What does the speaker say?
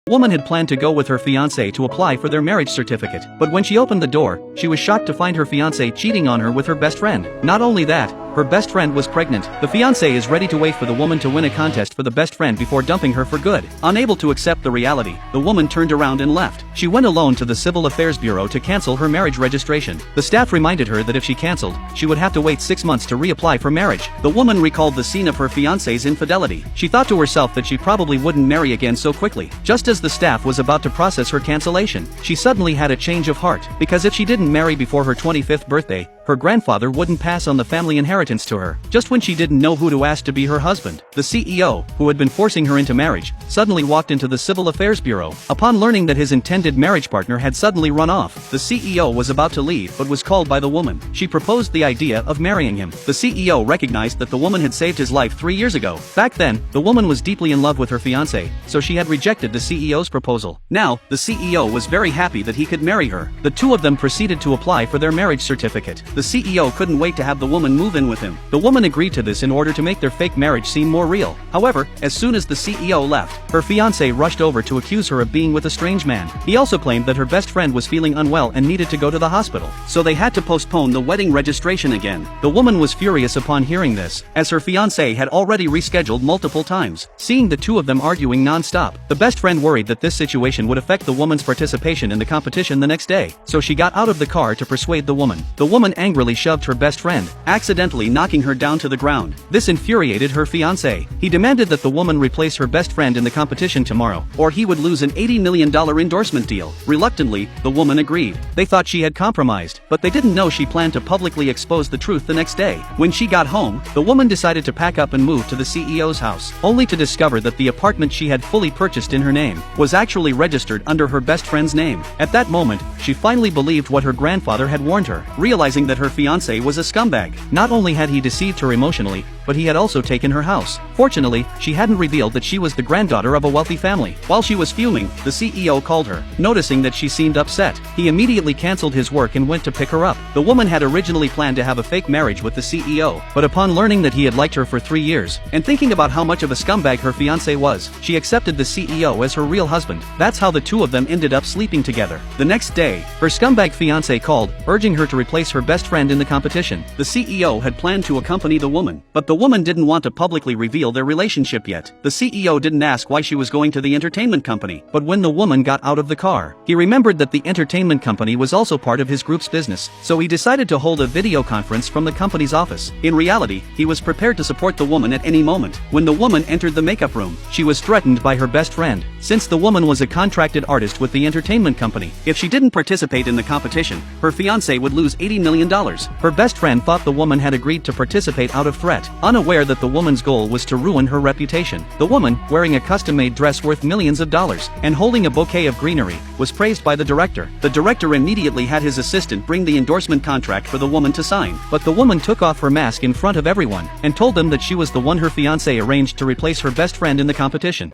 The woman had planned to go with her fiancé to apply for their marriage certificate, but when she opened the door, she was shocked to find her fiancé cheating on her with her best friend. Not only that, her best friend was pregnant. The fiancé is ready to wait for the woman to win a contest for the best friend before dumping her for good. Unable to accept the reality, the woman turned around and left. She went alone to the Civil Affairs Bureau to cancel her marriage registration. The staff reminded her that if she canceled, she would have to wait 6 months to reapply for marriage. The woman recalled the scene of her fiancé's infidelity. She thought to herself that she probably wouldn't marry again so quickly. Just as the staff was about to process her cancellation, she suddenly had a change of heart, because if she didn't marry before her 25th birthday, her grandfather wouldn't pass on the family inheritance to her. Just when she didn't know who to ask to be her husband, the CEO, who had been forcing her into marriage, suddenly walked into the Civil Affairs Bureau. Upon learning that his intended marriage partner had suddenly run off, the CEO was about to leave but was called by the woman. She proposed the idea of marrying him. The CEO recognized that the woman had saved his life 3 years ago. Back then, the woman was deeply in love with her fiancé, so she had rejected the CEO's proposal. Now, the CEO was very happy that he could marry her. The two of them proceeded to apply for their marriage certificate. The CEO couldn't wait to have the woman move in with him. The woman agreed to this in order to make their fake marriage seem more real. However, as soon as the CEO left, her fiancé rushed over to accuse her of being with a strange man. He also claimed that her best friend was feeling unwell and needed to go to the hospital, so they had to postpone the wedding registration again. The woman was furious upon hearing this, as her fiancé had already rescheduled multiple times. Seeing the two of them arguing non-stop, the best friend worried that this situation would affect the woman's participation in the competition the next day, so she got out of the car to persuade the woman. The woman angrily shoved her best friend, accidentally knocking her down to the ground. This infuriated her fiancé. He demanded that the woman replace her best friend in the competition tomorrow, or he would lose an $80 million endorsement deal. Reluctantly, the woman agreed. They thought she had compromised, but they didn't know she planned to publicly expose the truth the next day. When she got home, the woman decided to pack up and move to the CEO's house, only to discover that the apartment she had fully purchased in her name was actually registered under her best friend's name. At that moment, she finally believed what her grandfather had warned her, realizing that her fiancé was a scumbag. Not only had he deceived her emotionally, but he had also taken her house. Fortunately, she hadn't revealed that she was the granddaughter of a wealthy family. While she was fuming, the CEO called her. Noticing that she seemed upset, he immediately canceled his work and went to pick her up. The woman had originally planned to have a fake marriage with the CEO, but upon learning that he had liked her for 3 years, and thinking about how much of a scumbag her fiancé was, she accepted the CEO as her real husband. That's how the two of them ended up sleeping together. The next day, her scumbag fiancé called, urging her to replace her best friend in the competition. The CEO had planned to accompany the woman, but the woman didn't want to publicly reveal their relationship yet. The CEO didn't ask why she was going to the entertainment company, but when the woman got out of the car, he remembered that the entertainment company was also part of his group's business, so he decided to hold a video conference from the company's office. In reality, he was prepared to support the woman at any moment. When the woman entered the makeup room, she was threatened by her best friend, since the woman was a contracted artist with the entertainment company. If she didn't participate in the competition, her fiancé would lose $80 million. Her best friend thought the woman had agreed to participate out of threat, unaware that the woman's goal was to ruin her reputation. The woman, wearing a custom-made dress worth millions of dollars, and holding a bouquet of greenery, was praised by the director. The director immediately had his assistant bring the endorsement contract for the woman to sign, but the woman took off her mask in front of everyone, and told them that she was the one her fiancé arranged to replace her best friend in the competition.